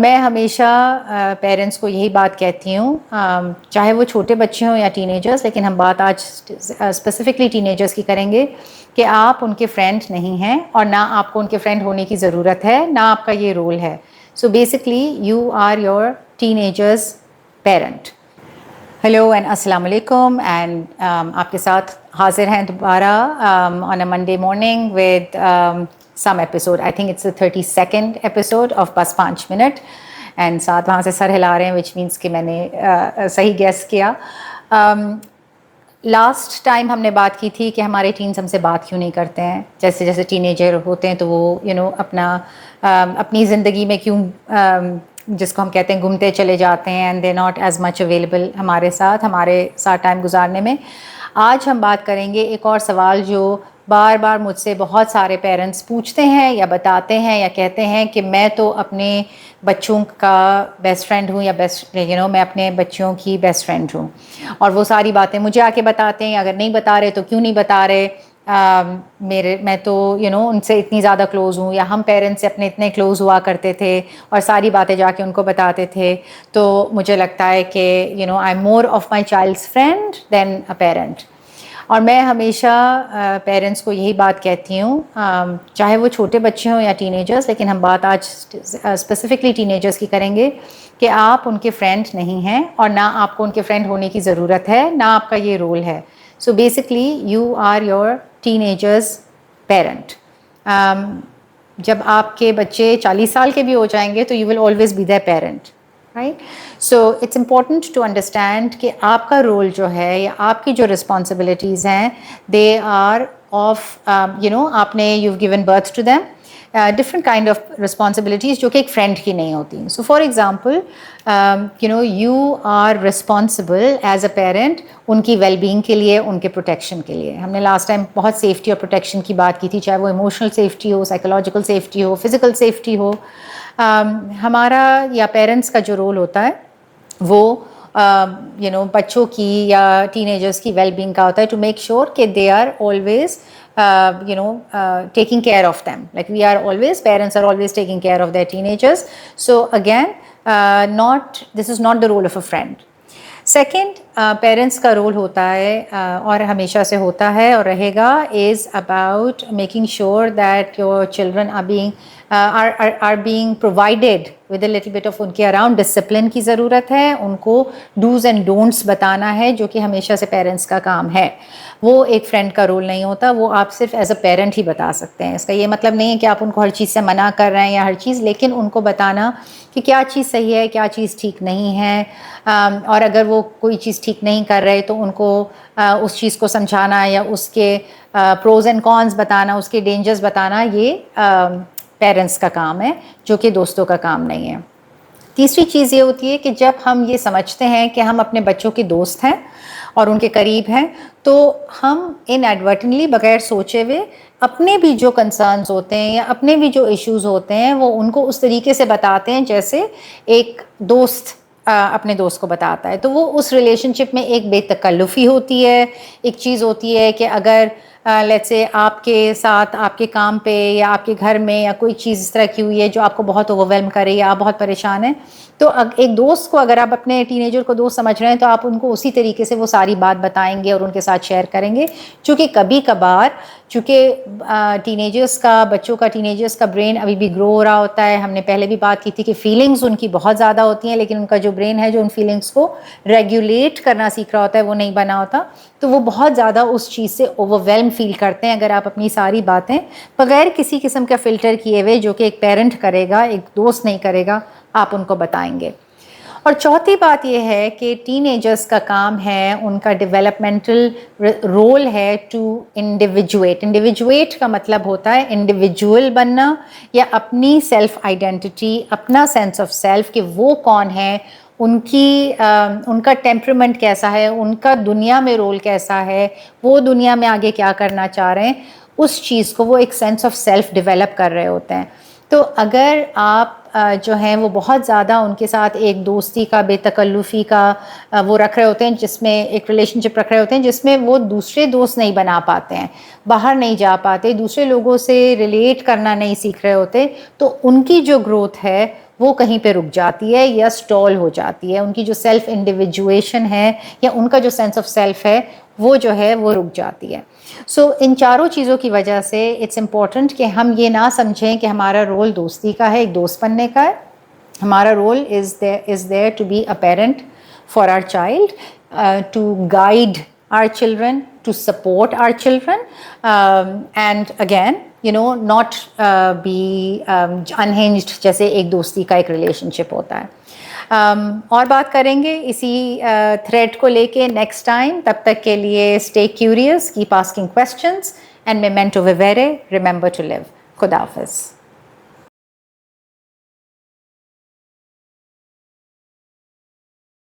میں ہمیشہ پیرنٹس کو یہی بات کہتی ہوں، چاہے وہ چھوٹے بچے ہوں یا ٹین ایجرس، لیکن ہم بات آج اسپیسیفکلی ٹین ایجرس کی کریں گے کہ آپ ان کے فرینڈ نہیں ہیں اور نہ آپ کو ان کے فرینڈ ہونے کی ضرورت ہے، نہ آپ کا یہ رول ہے. So basically you are your teenagers parent. Hello and السلام علیکم، اینڈ آپ کے ساتھ حاضر ہیں دوبارہ on a Monday morning with some episode. I think it's the 32nd episode of بس 5 منٹ. اینڈ ساتھ وہاں سے سر ہلا رہے ہیں وچ مینس کہ میں نے صحیح گیس کیا. لاسٹ ٹائم ہم نے بات کی تھی کہ ہمارے ٹینس ہم سے بات کیوں نہیں کرتے ہیں. جیسے جیسے ٹین ایجر ہوتے ہیں تو وہ اپنی زندگی میں کیوں جس کو ہم کہتے ہیں گھومتے چلے جاتے ہیں and they not as much available ہمارے ساتھ ٹائم گزارنے میں. آج ہم بات کریں گے ایک اور سوال جو بار بار مجھ سے بہت سارے پیرنٹس پوچھتے ہیں یا بتاتے ہیں یا کہتے ہیں کہ میں تو اپنے بچوں کا بیسٹ فرینڈ ہوں یا میں اپنے بچوں کی بیسٹ فرینڈ ہوں، اور وہ ساری باتیں مجھے آ کے بتاتے ہیں. اگر نہیں بتا رہے تو کیوں نہیں بتا رہے، میں تو ان سے اتنی زیادہ کلوز ہوں، یا ہم پیرنٹس سے اپنے اتنے کلوز ہوا کرتے تھے اور ساری باتیں جا کے ان کو بتاتے تھے. تو مجھے لگتا ہے کہ I am more of my child's friend than a parent. اور میں ہمیشہ پیرنٹس کو یہی بات کہتی ہوں، چاہے وہ چھوٹے بچے ہوں یا ٹین ایجرس، لیکن ہم بات آج اسپیسیفکلی ٹین ایجرس کی کریں گے کہ آپ ان کے فرینڈ نہیں ہیں اور نہ آپ کو ان کے فرینڈ ہونے کی ضرورت ہے، نہ آپ کا یہ رول ہے. So basically you are your teenagers parent. جب آپ کے بچے 40 سال کے بھی ہو جائیں گے تو you will always be their parent, right? So it's important to understand کہ آپ کا رول جو ہے یا آپ کی جو رسپانسبلٹیز ہیں دے آر آف آپ نے you given birth to them different kind of responsibilities جو کہ ایک فرینڈ کی نہیں ہوتی. So for example you are responsible as a parent ان کی ویل بینگ کے لیے، ان کے پروٹیکشن کے لیے. ہم نے لاسٹ ٹائم بہت سیفٹی اور پروٹیکشن کی بات کی تھی، چاہے وہ ایموشنل سیفٹی ہو، سائیکولوجیکل سیفٹی ہو، فزیکل سیفٹی ہو. ہمارا یا پیرنٹس کا جو رول ہوتا ہے وہ بچوں کی یا ٹین ایجرس کی ویل بینگ کا ہوتا ہے ٹو میک شیور کہ they are always taking care of them, like parents are always taking care of their teenagers. So again, this is not the role of a friend. Second, parents کا role ہوتا ہے اور ہمیشہ سے ہوتا ہے اور رہے گا is about making sure that your children are being provided with a little bit of ان کے اراؤنڈ ڈسپلن کی ضرورت ہے. ان کو ڈوز اینڈ ڈونٹس بتانا ہے جو کہ ہمیشہ سے پیرنٹس کا کام ہے. وہ ایک فرینڈ کا رول نہیں ہوتا، وہ آپ صرف ایز اے پیرنٹ ہی بتا سکتے ہیں. اس کا یہ مطلب نہیں ہے کہ آپ ان کو ہر چیز سے منع کر رہے ہیں یا ہر چیز، لیکن ان کو بتانا کہ کیا چیز صحیح ہے، کیا چیز ٹھیک نہیں ہے. اور اگر وہ کوئی چیز ٹھیک نہیں کر رہے تو ان کو اس چیز کو سمجھانا یا اس کے پروز اینڈ کونس بتانا، اس کے ڈینجرز بتانا، یہ پیرنٹس کا کام ہے جو کہ دوستوں کا کام نہیں ہے. تیسری چیز یہ ہوتی ہے کہ جب ہم یہ سمجھتے ہیں کہ ہم اپنے بچوں کے دوست ہیں اور ان کے قریب ہیں تو ہم ان ایڈورٹنلی بغیر سوچے ہوئے اپنے بھی جو کنسرنز ہوتے ہیں یا اپنے بھی جو ایشوز ہوتے ہیں وہ ان کو اس طریقے سے بتاتے ہیں جیسے ایک دوست اپنے دوست کو بتاتا ہے. تو وہ اس ریلیشن شپ میں ایک بے تکلفی ہوتی ہے. ایک چیز ہوتی ہے کہ اگر لیٹس سے آپ کے ساتھ آپ کے کام پہ یا آپ کے گھر میں یا کوئی چیز اس طرح کی ہوئی ہے جو آپ کو بہت اوور کرے یا آپ بہت پریشان ہیں، تو ایک دوست کو اگر آپ اپنے ٹین ایجر کو دوست سمجھ رہے ہیں تو آپ ان کو اسی طریقے سے وہ ساری بات بتائیں گے اور ان کے ساتھ شیئر کریں گے. چونکہ کبھی کبھار چونکہ بچوں کا ٹین ایجرس کا برین ابھی بھی گرو ہو رہا ہوتا ہے. ہم نے پہلے بھی بات کی تھی کہ فیلنگز ان کی بہت زیادہ ہوتی ہیں، لیکن ان کا جو برین ہے جو ان فیلنگز کو ریگولیٹ کرنا سیکھ رہا ہوتا ہے وہ نہیں بنا ہوتا. تو وہ بہت زیادہ اس چیز سے اوور فیل کرتے ہیں اگر آپ اپنی ساری باتیں بغیر کسی قسم کا فلٹر کیے ہوئے، جو کہ ایک پیرنٹ کرے گا، ایک دوست نہیں کرے گا، آپ ان کو بتائیں گے. اور چوتھی بات یہ ہے کہ ٹین ایجرس کا کام ہے، ان کا ڈیولپمنٹل رول ہے ٹو انڈیویجویٹ کا مطلب ہوتا ہے انڈیویجول بننا یا اپنی سیلف آئیڈینٹی، اپنا سینس آف سیلف کہ وہ کون ہے، ان کا ٹیمپرمنٹ کیسا ہے، ان کا دنیا میں رول کیسا ہے، وہ دنیا میں آگے کیا کرنا چاہ رہے ہیں، اس چیز کو وہ ایک سینس آف سیلف ڈیولپ کر رہے ہوتے ہیں. تو اگر آپ جو ہیں وہ بہت زیادہ ان کے ساتھ ایک دوستی کا، بے تکلفی کا وہ رکھ رہے ہوتے ہیں، جس میں ایک ریلیشن شپ رکھ رہے ہوتے ہیں جس میں وہ دوسرے دوست نہیں بنا پاتے ہیں، باہر نہیں جا پاتے، دوسرے لوگوں سے ریلیٹ کرنا نہیں سیکھ رہے ہوتے، تو ان کی جو گروتھ ہے وہ کہیں پہ رک جاتی ہے یا اسٹال ہو جاتی ہے. ان کی جو سیلف انڈیویجویشن ہے یا ان کا جو سینس آف سیلف ہے وہ جو ہے وہ رک جاتی ہے. سو ان چاروں چیزوں کی وجہ سے اٹس امپورٹنٹ کہ ہم یہ نہ سمجھیں کہ ہمارا رول دوستی کا ہے, ایک دوست بننے کا ہے. ہمارا role is there to be a parent for our child, to guide our children, to support our children, and again not be unhinged جیسے ایک دوستی کا ایک ریلیشن شپ ہوتا ہے. اور بات کریں گے اسی تھریڈ کو لے کے نیکسٹ ٹائم. تب تک کے لیے stay curious, keep asking questions, and میمنٹو ویویرے, ریممبر ٹو لیو. خدا حافظ.